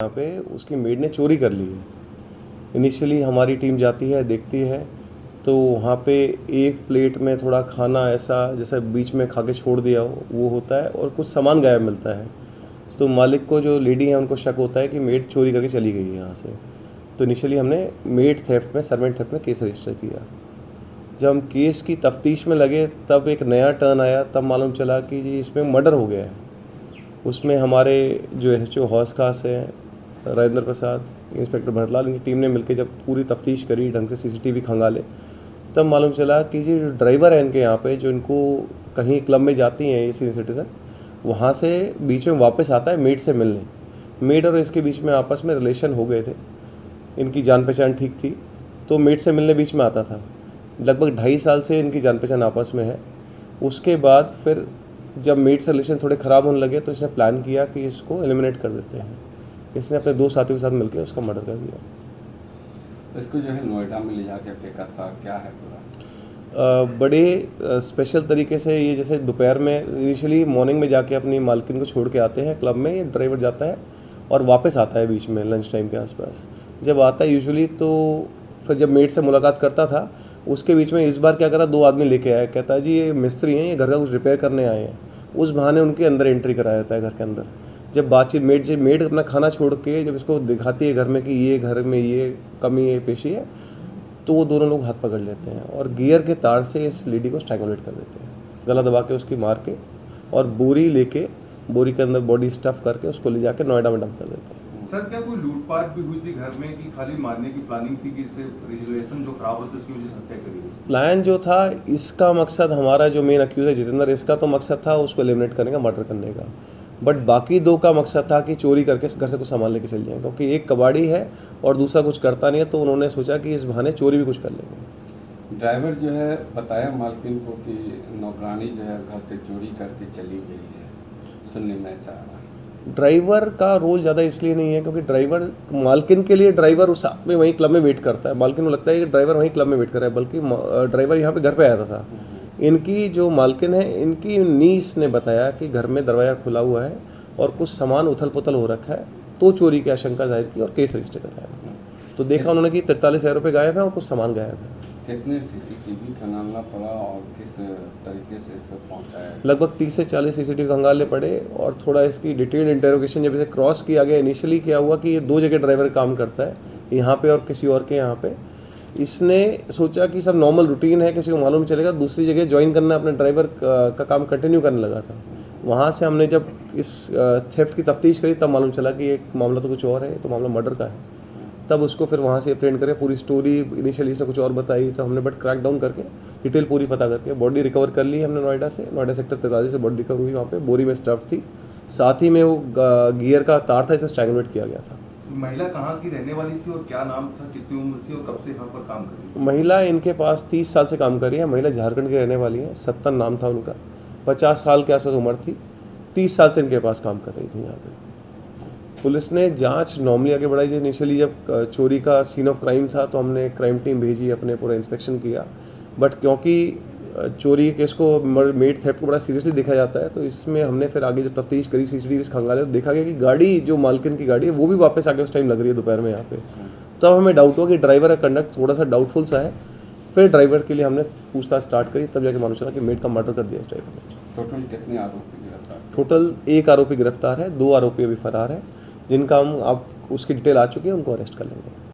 यहाँ पे उसकी मेड ने चोरी कर ली है। इनिशियली हमारी टीम जाती है, देखती है, तो वहाँ पे एक प्लेट में थोड़ा खाना ऐसा जैसे बीच में खा के छोड़ दिया हो वो होता है और कुछ सामान गायब मिलता है। तो मालिक को, जो लेडी है, उनको शक होता है कि मेड चोरी करके चली गई है यहाँ से। तो इनिशियली हमने मेड थेफ्ट में, सर्वेंट थेफ्ट में केस रजिस्टर किया। जब हम केस की तफ्तीश में लगे तब एक नया टर्न आया, तब मालूम चला कि जी इसमें मर्डर हो गया है। उसमें हमारे जो एसएचओ हौस खास हैं, राजेंद्र प्रसाद, इंस्पेक्टर भरतलाल, इनकी टीम ने मिलकर जब पूरी तफ्तीश करी, ढंग से सीसीटीवी खंगाले, तब मालूम चला कि जी जो ड्राइवर है इनके यहाँ पे, जो इनको कहीं क्लब में जाती हैं ये सीनियर सिटीज़न, वहाँ से बीच में वापस आता है मेड से मिलने। मेड और इसके बीच में आपस में रिलेशन हो गए थे, इनकी जान पहचान ठीक थी, तो मेड से मिलने बीच में आता था। लगभग 2.5 साल से इनकी जान पहचान आपस में है। उसके बाद फिर जब मेड से रिलेशन थोड़े ख़राब होने लगे तो इसने प्लान किया कि इसको एलिमिनेट कर देते हैं। इसने अपने 2 साथियों के साथ मिलकर उसका मर्डर कर दिया। इसको जो है नोएडा में ले जाके फेंका था, क्या है पूरा? बड़े स्पेशल तरीके से, ये जैसे दोपहर में इनिशियली मॉर्निंग में जाके अपनी मालकिन को छोड़ के आते हैं क्लब में, ये ड्राइवर जाता है और वापस आता है बीच में लंच टाइम के आसपास। जब आता है यूजुअली, तो फिर जब मेड से मुलाकात करता था, उसके बीच में इस बार क्या करा, 2 आदमी लेके आया, कहता है जी ये मिस्त्री हैं, ये घर का कुछ रिपेयर करने आए हैं। उस बहाने उनके अंदर एंट्री कराया जाता है घर के अंदर। जब बातचीत मेड अपना खाना छोड़ के जब इसको दिखाती है घर में कि ये घर में ये कमी है, पेशी है, तो वो दोनों लोग हाथ पकड़ लेते हैं और गियर के तार से इस लेडी को स्ट्रैंगुलेट कर देते हैं, गला दबा के उसकी मार के, और बोरी लेके, बोरी के अंदर बॉडी स्टफ करके उसको ले जाके नोएडा में डंप कर देते हैं। सर, क्या कोई लूटपाट भी हुई थी घर में कि खाली मारने की प्लानिंग थी कि इससे रिलेशन जो खराब होता है उसकी वजह से हत्या करी गई? प्लान जो था, इसका मकसद, हमारा जो मेन अक्यूज है जितेंद्र, इसका तो मकसद था उसको एलिमिनेट करने का, मर्डर करने का। बट बाकी 2 का मकसद था कि चोरी करके घर से कुछ सामान लेके चल जाएं, क्योंकि एक कबाड़ी है और दूसरा कुछ करता नहीं है, तो उन्होंने सोचा कि इस बहाने चोरी भी कुछ कर लेंगे। ड्राइवर जो है बताया मालकिन को कि नौकरानी जो है घर से चोरी करके चली गई है, सुनने में ऐसा आ रहा है। ड्राइवर का रोल ज़्यादा इसलिए नहीं है क्योंकि ड्राइवर, मालकिन के लिए ड्राइवर उस में वहीं क्लब में वेट करता है। मालकिन को लगता है कि ड्राइवर वहीं क्लब में वेट कर रहा है, बल्कि ड्राइवर यहाँ पे घर पे आया था। इनकी जो मालकिन है, इनकी नीस ने बताया कि घर में दरवाज़ा खुला हुआ है और कुछ सामान उथल पुथल हो रखा है, तो चोरी की आशंका जाहिर की और केस रजिस्टर कराया। तो देखा उन्होंने कि 43,000 रुपये गायब है और कुछ सामान गायब है। कितने सीसीटीवी खंगालना पड़ा और किस तरीके से इस पर पहुँचा है? लगभग 30 से 40 सीसीटीवी खंगालने पड़े और थोड़ा इसकी डिटेल्ड इंटरोगेशन जब इसे क्रॉस किया गया। इनिशियली क्या हुआ कि ये 2 जगह ड्राइवर काम करता है, यहाँ पे और किसी और के यहाँ पे। इसने सोचा कि सब नॉर्मल रूटीन है, किसी को मालूम चलेगा, दूसरी जगह ज्वाइन करना, अपने ड्राइवर का काम कंटिन्यू करने लगा था। वहाँ से हमने जब इस थेफ्ट की तफ्तीश करी तब मालूम चला कि एक मामला तो कुछ और है, तो मामला मर्डर का है। तब उसको फिर वहाँ से अप्रेंड करके पूरी स्टोरी, इनिशियली इसने कुछ और बताई, तो हमने बट क्रैक डाउन करके डिटेल पूरी पता करके बॉडी रिकवर कर ली हमने नोएडा सेक्टर 43 से बॉडी रिकवर हुई। वहाँ पे बोरी में स्टफ थी, साथ ही में वो गियर का तार था, इसे स्ट्रैंगुलेट किया गया था। महिला कहाँ की रहने वाली थी और क्या नाम था, कितनी उम्र थी और कब से यहाँ पर काम कर रही थी? महिला इनके पास 30 साल से काम कर रही है। महिला झारखंड की रहने वाली है, 70 नाम था उनका, 50 साल के आसपास उम्र थी, 30 साल से इनके पास काम कर रही थी यहाँ पे। पुलिस ने जांच नॉर्मली आगे बढ़ाई। इनिशियली जब चोरी का सीन ऑफ क्राइम था तो हमने क्राइम टीम भेजी, अपने पूरा इंस्पेक्शन किया, बट क्योंकि चोरी केस को, मेड थेफ्ट को बड़ा सीरियसली देखा जाता है, तो इसमें हमने फिर आगे जब तफ्तीश करी, सीसीटीवी खंगाले, तो देखा गया कि गाड़ी, जो मालकिन की गाड़ी है, वो भी वापस आके उस टाइम लग रही है दोपहर में यहाँ पे। तब हमें डाउट हुआ कि ड्राइवर का कंडक्ट थोड़ा सा डाउटफुल सा है। फिर ड्राइवर के लिए हमने पूछताछ स्टार्ट करी, तब जाके मालूम चला कि मेड का मर्डर कर दिया इस ड्राइवर ने। टोटल कितने आरोपी गिरफ्तार? टोटल 1 आरोपी गिरफ्तार है, 2 आरोपी अभी फरार है, जिनका हम, आप उसकी डिटेल आ चुकी है, उनको अरेस्ट कर लेंगे।